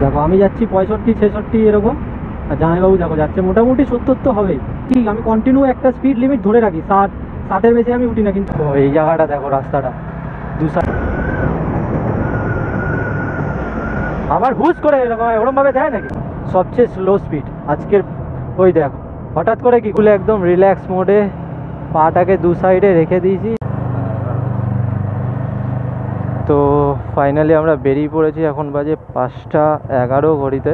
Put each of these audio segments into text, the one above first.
দেখো আমি যাচ্ছি 65-66 এরকম, আর জামাইবাবু দেখো যাচ্ছে মোটামুটি 70 তো হবেই। ঠিক আমি কন্টিনিউ একটা স্পিড লিমিট ধরে রাখি, 60-60-এর বেশি আমি উঠি না। কিন্তু এই জায়গাটা দেখো, রাস্তাটা দু সাইড আবার হুস করে এরকম ভাবে দেয় নাকি। সবচেয়ে স্লো স্পিড আজকের। ওই দেখো হঠাৎ করে কি খুলে একদম রিল্যাক্স মোডে পাটাকে দু সাইডে রেখে দিয়েছি। তো ফাইনালি আমরা বেরিয়ে পড়েছি, এখন বাজে 5:11 ঘড়িতে।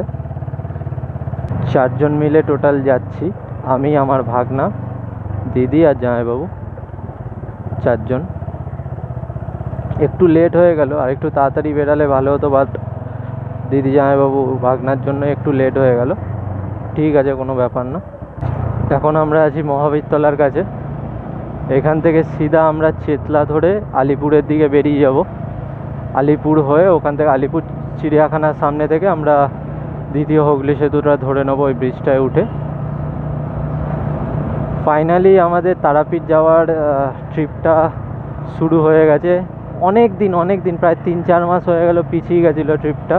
4 জন মিলে টোটাল যাচ্ছি, আমি, আমার ভাগনা, দিদি আর জামাইবাবু, 4 জন। একটু লেট হয়ে গেল, আর একটু তাড়াতাড়ি বেরালে ভালো হতো, বাট দিদি, জামাইবাবু, ভাগনার জন্য একটু লেট হয়ে গেল। ঠিক আছে, কোনো ব্যাপার না। এখন আমরা আছি মহাবীরতলার কাছে। এখান থেকে সিধা আমরা চেতলা ধরে আলিপুরের দিকে বেরিয়ে যাব। আলিপুর হয়ে ওখান থেকে আলিপুর চিড়িয়াখানার সামনে থেকে আমরা দ্বিতীয় হুগলি সেতুটা ধরে নেবো, ওই ব্রিজটায় উঠে। ফাইনালি আমাদের তারাপীঠ যাওয়ার ট্রিপটা শুরু হয়ে গেছে। অনেক দিন প্রায় 3-4 মাস হয়ে গেল পিছিয়ে গেছিলো ট্রিপটা।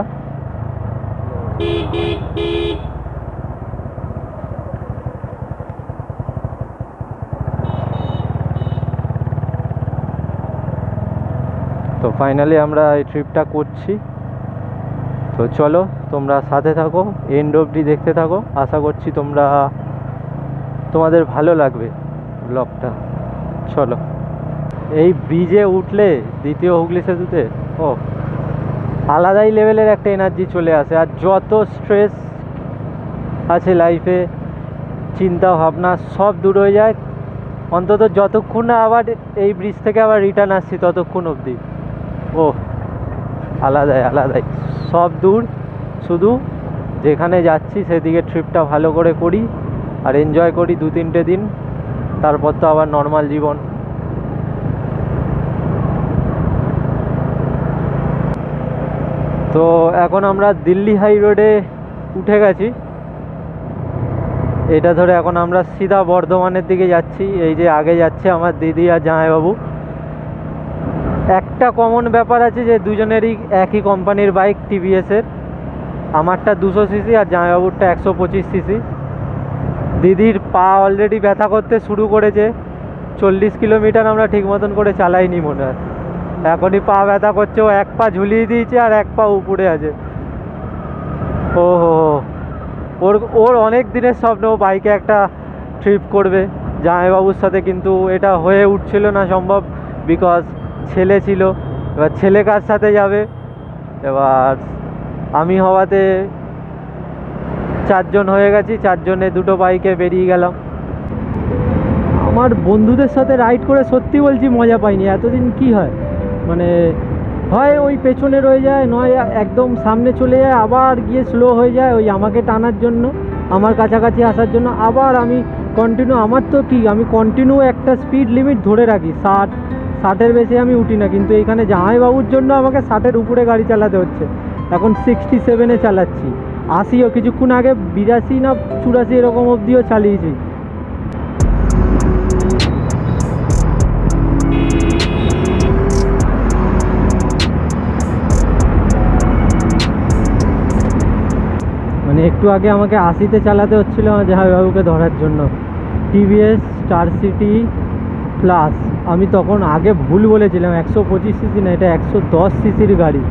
তো ফাইনালি আমরা এই ট্রিপটা করছি। তো চলো তোমরা সাথে থাকো, এন্ড অবধি দেখতে থাকো। আশা করছি তোমাদের ভালো লাগবে ব্লগটা। চলো। এই ব্রিজে উঠলে দ্বিতীয় হুগলি সেতুতে আলাদাই লেভেলের একটা এনার্জি চলে আসে। আর যত স্ট্রেস আছে লাইফে, চিন্তা ভাবনা সব দূর হয়ে যায়, অন্তত যতক্ষণ না আবার এই ব্রিজ থেকে আবার রিটার্ন আসছি ততক্ষণ অবধি। আলাদাই সব দূর। শুধু যেখানে যাচ্ছি সেদিকে ট্রিপটা ভালো করে করি আর এনজয় করি 2-3টে দিন, তারপর তো আবার নর্মাল জীবন। তো এখন আমরা দিল্লি হাই রোডে উঠে গেছি। এটা ধরে এখন আমরা সিধা বর্ধমানের দিকে যাচ্ছি। এই যে আগে যাচ্ছে আমার দিদি আর জামাইবাবু। একটা কমন ব্যাপার আছে যে দুজনেরই একই কোম্পানির বাইক, টিভিএসের। আমারটা 200 সিসি আর জামাইবাবুরটা 125 সিসি। দিদির পা অলরেডি ব্যথা করতে শুরু করেছে। 40 কিলোমিটার আমরা ঠিক মতন করে চালাইনি মনে হয়, এখনই পা ব্যথা করছে। ও এক পা ঝুলিয়ে দিয়েছে আর এক পা উপরে আছে। ওর অনেক দিনের স্বপ্ন বাইকে একটা ট্রিপ করবে জামাইবাবুর সাথে, কিন্তু এটা হয়ে উঠছিল না সম্ভব, বিকজ ছেলে ছিল। এবার ছেলে কার সাথে যাবে? এবার আমি হওয়াতে 4 জন হয়ে গেছি, 4 জনে 2টো বাইকে বেরিয়ে গেলাম। আমার বন্ধুদের সাথে রাইড করে সত্যি বলছি মজা পাইনি এতদিন। কি হয় মানে, হয় ওই পেছনে রয়ে যায়, নয় একদম সামনে চলে যায়, আবার গিয়ে স্লো হয়ে যায় ওই আমাকে টানার জন্য, আমার কাছাকাছি আসার জন্য। আবার আমি কন্টিনিউ, আমার তো কি, আমি কন্টিনিউ একটা স্পিড লিমিট ধরে রাখি, 60-60-এর বেশি আমি উঠি না। কিন্তু এখানে জামাইবাবুর জন্য আমাকে 60-এর উপরে গাড়ি চালাতে হচ্ছে। এখন 67-এ চালাচ্ছি। 80ও কিছুক্ষণ আগে 82 না 84 এরকম অবধিও চালিয়েছি। মানে একটু আগে আমাকে 80-তে চালাতে হচ্ছিল আমার জামাইবাবুকে ধরার জন্য। টিভিএস স্টার সিটি প্লাস, আমি তখন আগে ভুল বলেছিলাম, 125 সিসি না, এটা 110 সিসির গাড়ি।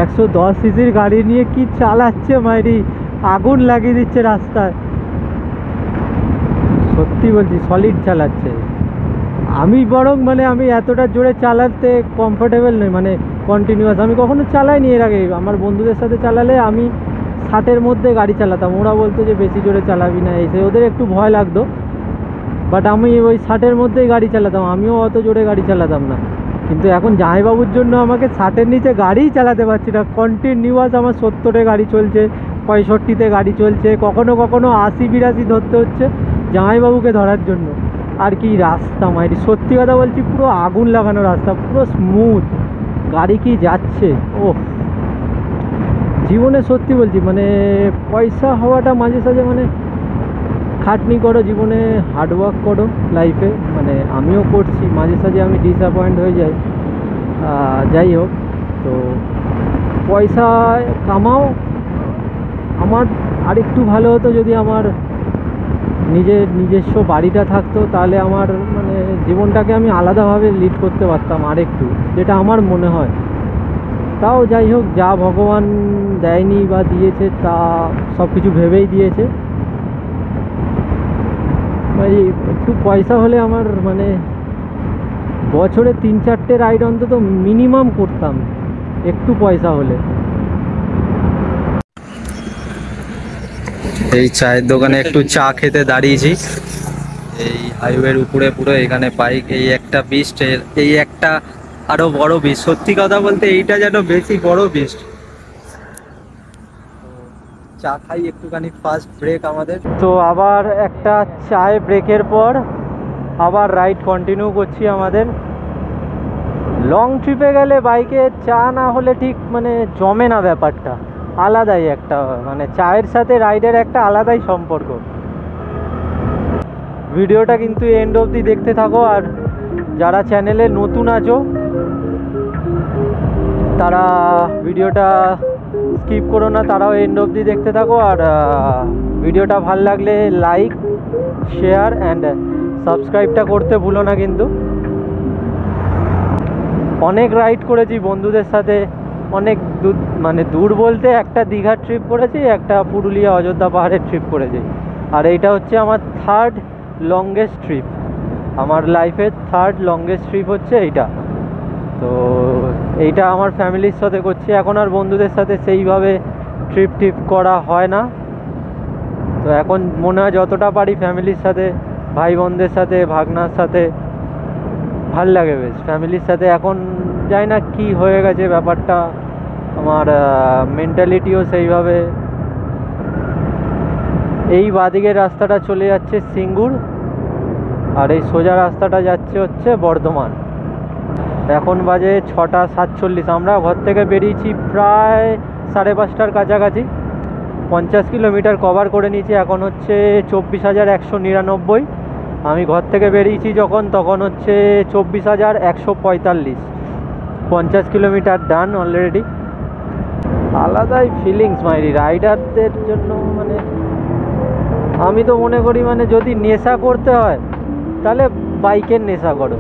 110 সিসির গাড়ি নিয়ে কি চালাচ্ছে মাইরি, আগুন লাগিয়ে দিচ্ছে রাস্তায়। সত্যি বলছি সলিড চালাচ্ছে। আমি বরং মানে আমি এতটা জোরে চালাতে কমফোর্টেবল নই, মানে কন্টিনিউয়াস আমি কখনো চালাইনি এর আগে। আমার বন্ধুদের সাথে চালালে আমি 60-এর মধ্যে গাড়ি চালাতাম, ওরা বলতো যে বেশি জোরে চালাবি না, এসে ওদের একটু ভয় লাগতো। বাট আমি ওই 60-এর মধ্যেই গাড়ি চালাতাম, আমিও অত জোরে গাড়ি চালাতাম না। কিন্তু এখন জামাইবাবুর জন্য আমাকে 60-এর নিচে গাড়িই চালাতে পারছি না। কন্টিনিউয়াস আমার 70-এ গাড়ি চলছে, 65-তে গাড়ি চলছে, কখনো কখনো 80-82 ধরতে হচ্ছে জামাইবাবুকে ধরার জন্য। আর কি রাস্তা মাইরি, সত্যি কথা বলছি পুরো আগুন লাগানো রাস্তা, পুরো স্মুথ গাড়ি কি যাচ্ছে। জীবনে সত্যি বলছি মানে পয়সা হওয়াটা মাঝে সাঝে, মানে খাটনি করো জীবনে, হার্ডওয়ার্ক করো লাইফে, মানে আমিও করছি, মাঝে সাঝে আমি ডিসঅ্যাপয়েন্ট হয়ে যাই। যাই হোক, তো পয়সা কামাও আমার আরেকটু ভালো হতো যদি আমার নিজস্ব বাড়িটা থাকতো, তাহলে আমার মানে জীবনটাকে আমি আলাদাভাবে লিড করতে পারতাম আরেকটু, যেটা আমার মনে হয়। তাও যাই হোক, যা ভগবান দেয়নি বা দিয়েছে তা সব কিছু ভেবেই দিয়েছে। এই একটু পয়সা হলে আমার মানে বছরে 3-4টে রাইড অন্তত মিনিমাম করতাম, একটু পয়সা হলে। এই চায়ের দোকানে একটু চা খেতে দাঁড়িয়েছি, এই হাইওয়ের উপরে পুরো। এখানে বাইক, এই একটা বিস্ট, এই একটা আরো বড় বিস্ট। সত্যি কথা বলতে এইটা যেন বেশি বড় বিস্ট। চা খাই একটুখানি, ফার্স্ট ব্রেক আমাদের। তো আবার একটা চায় ব্রেকের পর আবার রাইড কন্টিনিউ করছি আমাদের। লং ট্রিপে গেলে বাইকে চা না হলে ঠিক মানে জমে না ব্যাপারটা, আলাদাই একটা মানে চায়ের সাথে রাইডের একটা আলাদাই সম্পর্ক। ভিডিওটা কিন্তু এন্ড অবধি দেখতে থাকো, আর যারা চ্যানেলে নতুন আছো তারা ভিডিওটা স্কিপ করো না, তারাও এন্ড অবধি দেখতে থাকো। আর ভিডিওটা ভাল লাগলে লাইক, শেয়ার অ্যান্ড সাবস্ক্রাইবটা করতে ভুলো না কিন্তু। অনেক রাইড করেছি বন্ধুদের সাথে, অনেক দূর, মানে দূর বলতে একটা দীঘার ট্রিপ করেছি, একটা পুরুলিয়া অযোধ্যা পাহাড়ের ট্রিপ করেছি, আর এইটা হচ্ছে আমার থার্ড লংগেস্ট ট্রিপ। আমার লাইফের থার্ড লংগেস্ট ট্রিপ হচ্ছে এইটা। তো এইটা আমার ফ্যামিলির সাথে করছি, এখন আর বন্ধুদের সাথে সেইভাবে ট্রিপ করা হয় না। তো এখন মনে হয় যতটা পারি ফ্যামিলির সাথে, ভাই বোনদের সাথে, ভাগনার সাথে ভাল লাগে বেশ। ফ্যামিলির সাথে এখন জানি না কি হয়ে গেছে ব্যাপারটা, আমার মেন্টালিটিও সেইভাবে। এই বাঁদিকের রাস্তাটা চলে যাচ্ছে সিঙ্গুর, আর এই সোজা রাস্তাটা যাচ্ছে হচ্ছে বর্ধমান। এখন বাজে 6:47। আমরা ঘর থেকে বেরিয়েছি প্রায় 5:30টার কাছাকাছি। 50 কিলোমিটার কভার করে নিয়েছি, এখন হচ্ছে 24,199। আমি ঘর থেকে বেরিয়েছি তখন হচ্ছে 24,145। 50 কিলোমিটার ডান অলরেডি। আলাদাই ফিলিংস মাইরি রাইডারদের জন্য। মানে আমি তো মনে করি মানে যদি নেশা করতে হয় তাহলে বাইকের নেশা করো।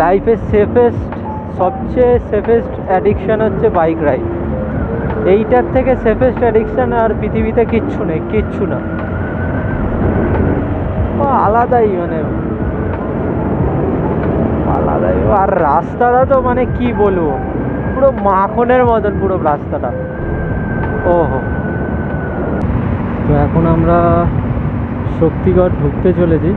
লাইফের সবচেয়ে সেফেস্ট অ্যাডিকশান হচ্ছে বাইক রাইড। এইটার থেকে সেফেস্ট অ্যাডিকশান আর পৃথিবীতে কিচ্ছু নেই, কিচ্ছু না। আলাদাই মানে আলাদাই। আর রাস্তাটা তো মানে কি বলবো, পুরো মাখনের মতন পুরো রাস্তাটা। ওহো, তো এখন আমরা শক্তিগড় ঢুকতে চলেছি।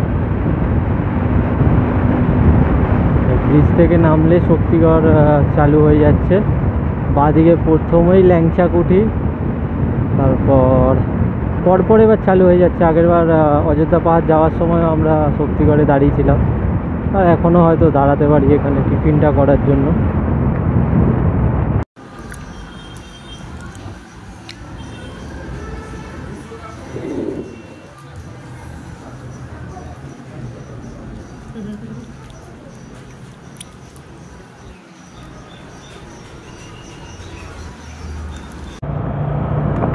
ব্রিজ থেকে নামলে শক্তিগড় চালু হয়ে যাচ্ছে। বাঁদিকে প্রথমেই ল্যাংচাকুঠি, তারপর পরপর এবার চালু হয়ে যাচ্ছে। আগেরবার অযোধ্যা পাহাড় যাওয়ার সময় আমরা শক্তিগড়ে দাঁড়িয়েছিলাম, আর এখনও হয়তো দাঁড়াতে পারি এখানে টিফিনটা করার জন্য।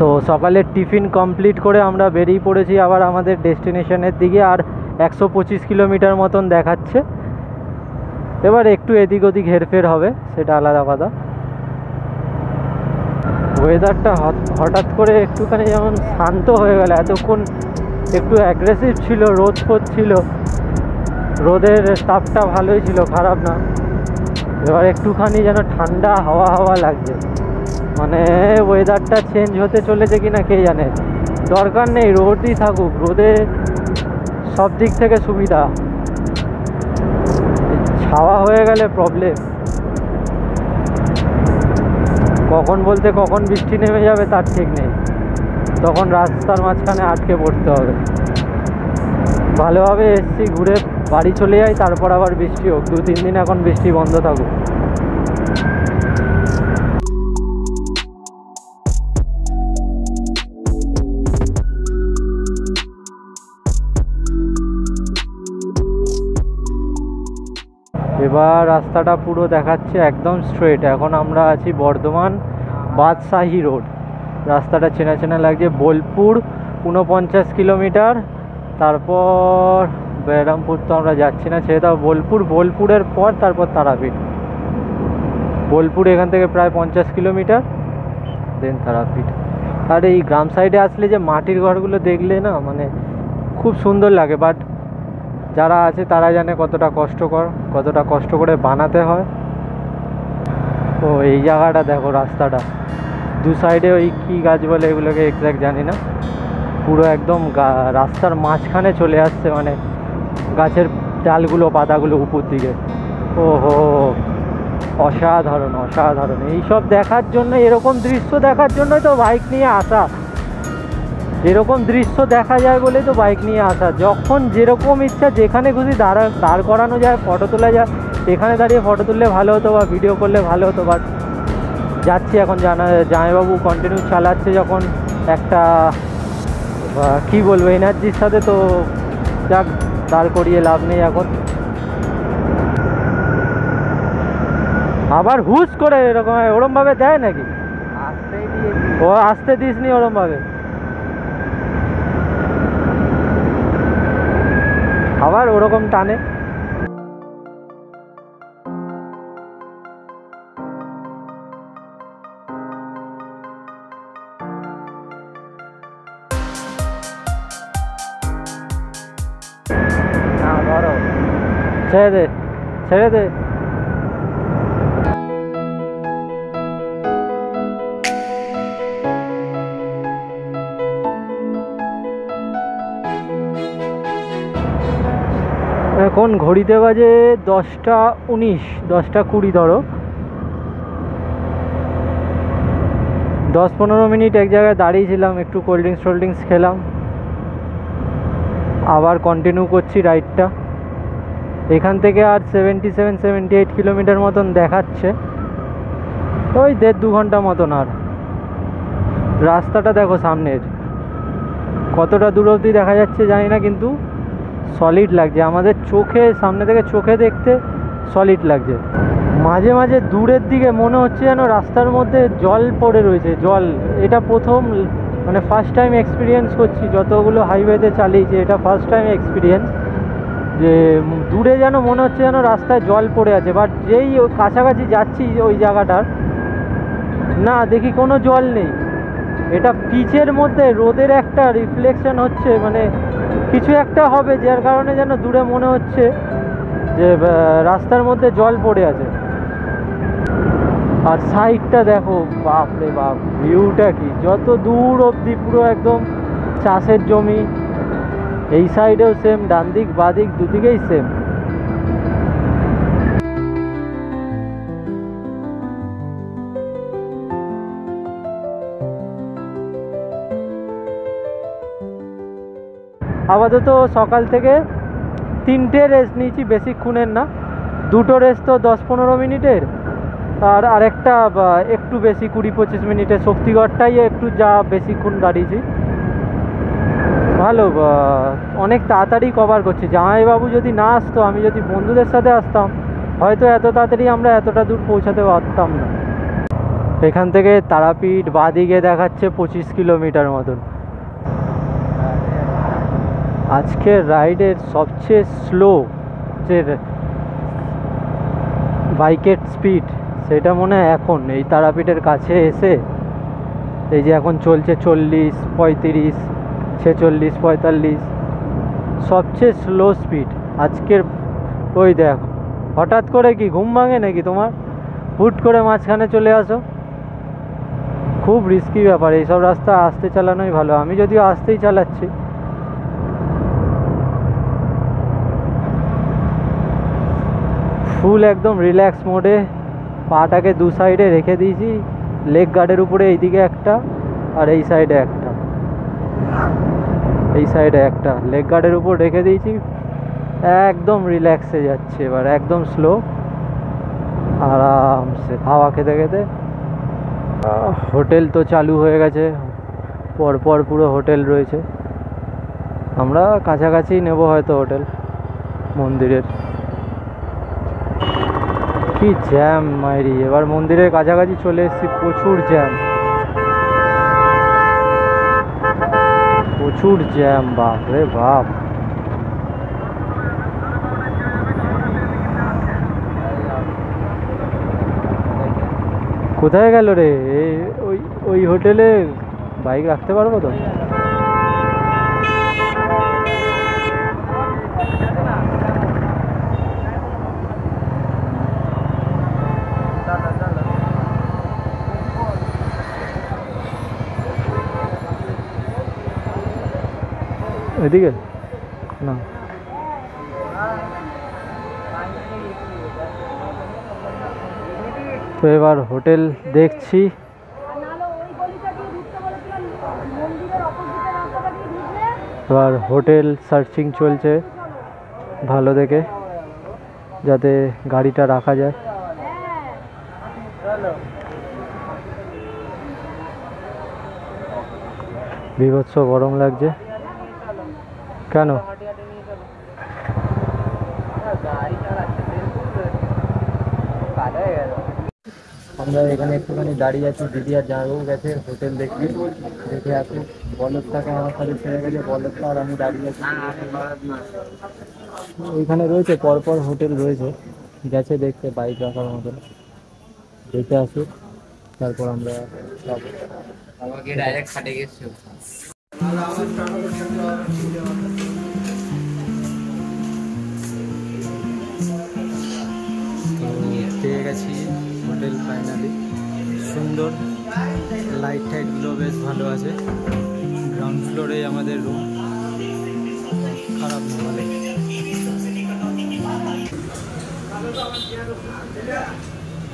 তো সকালের টিফিন কমপ্লিট করে আমরা বেরিয়ে পড়েছি আবার আমাদের ডেস্টিনেশনের দিকে। আর 125 কিলোমিটার মতন দেখাচ্ছে। এবার একটু এদিক ওদিক হেরফের হবে, সেটা আলাদা কথা। ওয়েদারটা হঠাৎ করে একটুখানি যেমন শান্ত হয়ে গেল। এতক্ষণ একটু অ্যাগ্রেসিভ ছিল, রোদ ছিল, রোদের তাপটা ভালোই ছিল, খারাপ না। এবার একটুখানি যেন ঠান্ডা হাওয়া লাগছে। মানে ওয়েদারটা চেঞ্জ হতে চলেছে কিনা কে জানে। দরকার নেই রোদই থাকুক, রোদে সব দিক থেকে সুবিধা। ছাওয়া হয়ে গেলে প্রবলেম। কখন বলতে কখন বৃষ্টি নেমে যাবে তার ঠিক নেই, তখন রাস্তার মাঝখানে আটকে পড়তে হবে। ভালোভাবে এসছি, ঘুরে বাড়ি চলে যাই, তারপর আবার বৃষ্টি হোক। 2-3 দিন এখন বৃষ্টি বন্ধ থাকুক। এবার রাস্তাটা পুরো দেখাচ্ছে একদম স্ট্রেট। এখন আমরা আছি বর্ধমান বাদশাহী রোড। রাস্তাটা চেনা চেনা লাগছে। বোলপুর 49 কিলোমিটার, তারপর বেরামপুর তো আমরা যাচ্ছি না, ছেড়ে দাও। বোলপুরের পর তারপর তারাপীঠ। বোলপুর এখান থেকে প্রায় 50 কিলোমিটার, দেন তারাপীঠ। আর এই গ্রাম সাইডে আসলে যে মাটির ঘরগুলো দেখলে না মানে খুব সুন্দর লাগে, বাট যারা আছে তারা জানে কতটা কষ্টকর, কতটা কষ্ট করে বানাতে হয়। তো এই জায়গাটা দেখো, রাস্তাটা দু সাইডে ওই কী গাছ বলে এগুলোকে এক্স্যাক্ট জানি না, পুরো একদম রাস্তার মাঝখানে চলে আসছে, মানে গাছের ডালগুলো পাতাগুলো উপর দিকে। ওহো, অসাধারণ অসাধারণ। এইসব দেখার জন্য, এরকম দৃশ্য দেখার জন্যই তো বাইক নিয়ে আসা। এরকম দৃশ্য দেখা যায় বলেই তো বাইক নিয়ে আসা। যখন যেরকম ইচ্ছা যেখানে খুশি দাঁড় করানো যায়, ফটো তোলা যায়, এখানে দাঁড়িয়ে ফটো তুললে ভালো হতো বা ভিডিও করলে ভালো হতো। বাট যাচ্ছি এখন, জামাইবাবু কন্টিনিউ চালাচ্ছে যখন একটা কি বলবো এনার্জির সাথে, তো যাক, দাঁড় করিয়ে লাভ নেই এখন। আবার হুস করে এরকম ওরম ভাবে দেয় নাকি? ও আসতে দিস নি ওরম ভাবে, আবার ওরকম টানে। ছেড়ে দে, ছেড়ে দে। এখন ঘড়িতে বাজে 10টা 19, 10টা 20 ধরো। 10-15 মিনিট এক জায়গায় দাঁড়িয়েছিলাম, একটু কোল্ড ড্রিঙ্কস খেলাম, আবার কন্টিনিউ করছি রাইডটা। এখান থেকে আর 77-78 কিলোমিটার মতন দেখাচ্ছে, ওই 1.5-2 ঘন্টা মতন। আর রাস্তাটা দেখো সামনের, কতটা দূর অবধি দেখা যাচ্ছে জানি না, কিন্তু সলিড লাগছে আমাদের চোখে, সামনে থেকে চোখে দেখতে সলিড লাগছে। মাঝে মাঝে দূরের দিকে মনে হচ্ছে যেন রাস্তার মধ্যে জল পড়ে রয়েছে, জল। এটা প্রথম, মানে ফার্স্ট টাইম এক্সপিরিয়েন্স করছি, যতগুলো হাইওয়েতে চালিয়েছি এটা ফার্স্ট টাইম এক্সপিরিয়েন্স, যে দূরে যেন মনে হচ্ছে যেন রাস্তায় জল পড়ে আছে। বাট যেই কাছাকাছি যাচ্ছি ওই জায়গাটার, না দেখি কোনো জল নেই। এটা পিচের মধ্যে রোদের একটা রিফ্লেকশন হচ্ছে, মানে কিছু একটা হবে যার কারণে যেন দূরে মনে হচ্ছে যে রাস্তার মধ্যে জল পড়ে আছে। আর সাইডটা দেখো, বাপ রে বাপ, ভিউটা কি! যত দূর অবধি পুরো একদম চাষের জমি। এই সাইডেও সেম, ডান দিক বাদিক দুদিকেই সেম। আপাতত সকাল থেকে 3টে রেস্ট নিয়েছি, বেশিক্ষণের না, 2টো রেস্ট তো 10-15 মিনিটের, আর আরেকটা একটু বেশি 20-25 মিনিটের, শক্তিগড়টাই একটু যা বেশিক্ষণ দাঁড়িয়েছি। ভালো, অনেক তাড়াতাড়ি কভার করছি। জামাইবাবু যদি না আসতো, আমি যদি বন্ধুদের সাথে আসতাম, হয়তো এত তাড়াতাড়ি আমরা এতটা দূর পৌঁছাতে পারতাম না। এখান থেকে তারাপীঠ বাদিকে দেখাচ্ছে 25 কিলোমিটার মতন। আজকের রাইডের সবচেয়ে স্লো যে বাইকের স্পিড, সেটা মনে হয় এখন এই তারাপীঠের কাছে এসে, এই যে এখন চলছে 40, 35, 46, 45, সবচেয়ে স্লো স্পিড আজকের। ওই দেখো, হঠাৎ করে কি ঘুম ভাঙে নাকি তোমার? হুট করে মাঝখানে চলে আসো, খুব রিস্কি ব্যাপার। এইসব রাস্তা আস্তে চালানোই ভালো, আমি যদিও আস্তেই চালাচ্ছি। ফুল একদম রিল্যাক্স মোডে, পাটাকে দু সাইডে রেখে দিয়েছি, লেগ গার্ডের উপরে এইদিকে একটা আর এই সাইডে একটা, এই সাইডে একটা লেগ গার্ডের উপর রেখে দিয়েছি। একদম রিল্যাক্সে যাচ্ছে এবার, একদম স্লো, আরামসে হাওয়া খেতে খেতে। হোটেল তো চালু হয়ে গেছে, পরপর পুরো হোটেল রয়েছে। আমরা কাছাকাছি নেব হয়তো হোটেল মন্দিরের। কি জ্যাম মাইরি! এবার মন্দিরের কাছাকাছি চলে এসেছি, প্রচুর জ্যাম। প্রচুর জ্যাম, বাপ রে বাপ। কোথায় গেল রে? ওই ওই হোটেলে বাইক রাখতে পারবো তো? এদিকে না, তো এবার হোটেল দেখছি। এবার হোটেল সার্চিং চলছে ভালো দেখে, যাতে গাড়িটা রাখা যায়। বিভৎস গরম লাগছে। কেন? আমরা এখানে একটুখানি দাঁড়িয়ে আছি, দিদি আর জামাইবাবু গেছে হোটেল দেখতে, দেখে আসি। বলদটাকে আমার সাথে ছেড়ে গেছে, বলদটা আর আমি দাঁড়িয়ে আছি। ওইখানে রয়েছে পরপর হোটেল রয়েছে, গেছে দেখতে বাইক রাখার মতন, দেখে আসুক তারপর আমরা যাবো। আমাকে ডাইরেক্ট খাটে গেছো। পেয়ে গেছি হোটেল ফাইনালি, সুন্দর, লাইট টাইটগুলো বেশ ভালো আছে। গ্রাউন্ড ফ্লোরে আমাদের রুম, খারাপ না, ভালো।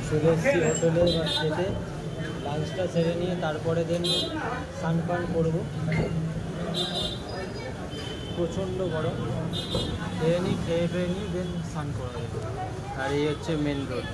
চলে এসেছি হোটেলে, বা খেতে লাঞ্চটা সেরে নিয়ে তারপরে দেন স্নান করবো। প্রচণ্ড গরম, খেয়ে নিই দেন স্নান করা যাবে। আর এই হচ্ছে মেন রোড।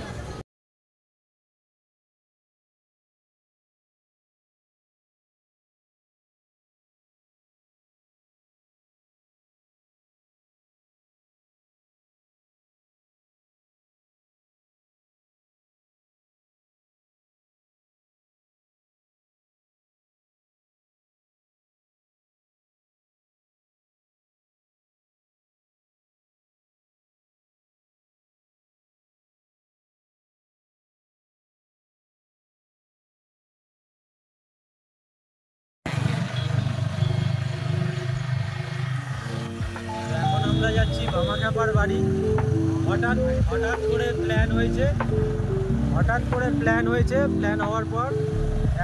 আমরা যাচ্ছি বামাখ্যাপার বাড়ি। হঠাৎ করে প্ল্যান হয়েছে, প্ল্যান হওয়ার পর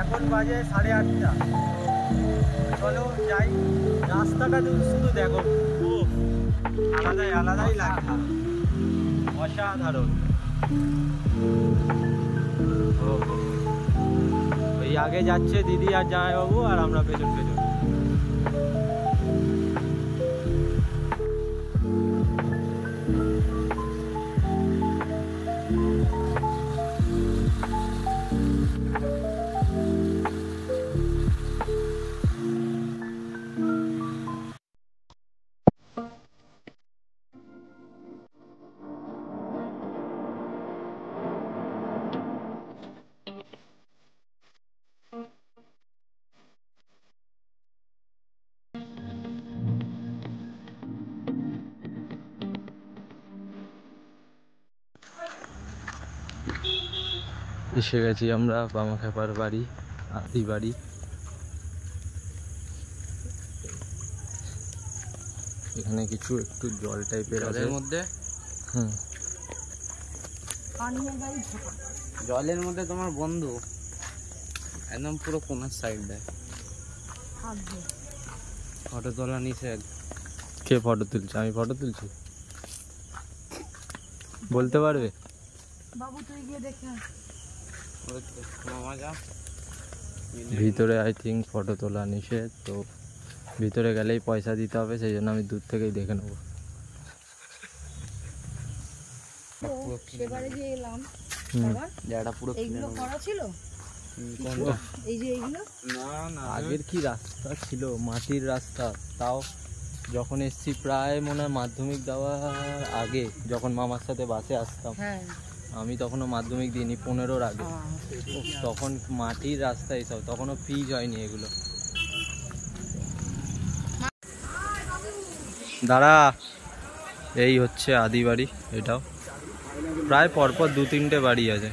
এখন বাজে 8:30। চলো যাই। রাস্তাটা শুধু দেখো, আলাদাই লাগে, অসাধারণ। ওই আগে যাচ্ছে দিদি আর জামাইবাবু, আর আমরা পেছন। এসে গেছি আমরা বামাখ্যাপার বাড়ি, আদি বাড়ি। এখানে কিছু একটু জল টাইপের আছে মধ্যে। জলের মধ্যে তোমার বন্ধু একদম পুরো কোনার সাইডটায় ফটো তোলা নিষেধ। কে ফটো তুলছে? আমি ফটো তুলছি? বলতে পারবে? বাবু তুই গিয়ে দেখে মামা যা। ভিতরে আই থিঙ্ক ফটো তোলা নিষেধ, তো ভিতরে গেলেই পয়সা দিতে হবে, সেই জন্য আমি দূর থেকেই দেখে নেবো। সেবারে যে এলাম জায়গাটা পুরো এইগুলো করা ছিল। এই যে এইগুলো না আগের কি রাস্তা ছিল, মাটির রাস্তা। তাও যখন এসছি প্রায় মনে হয় মাধ্যমিক দেওয়ার আগে, যখন মামার সাথে বাসে আসতাম, আমি তখনও মাধ্যমিক দিইনি, 15-র আগে, তখন মাটির রাস্তা এইসব, তখনও পিচ হয়নি এগুলো। দাঁড়া, এই হচ্ছে আদি বাড়ি। এটাও প্রায় পরপর 2-3টে বাড়ি আছে।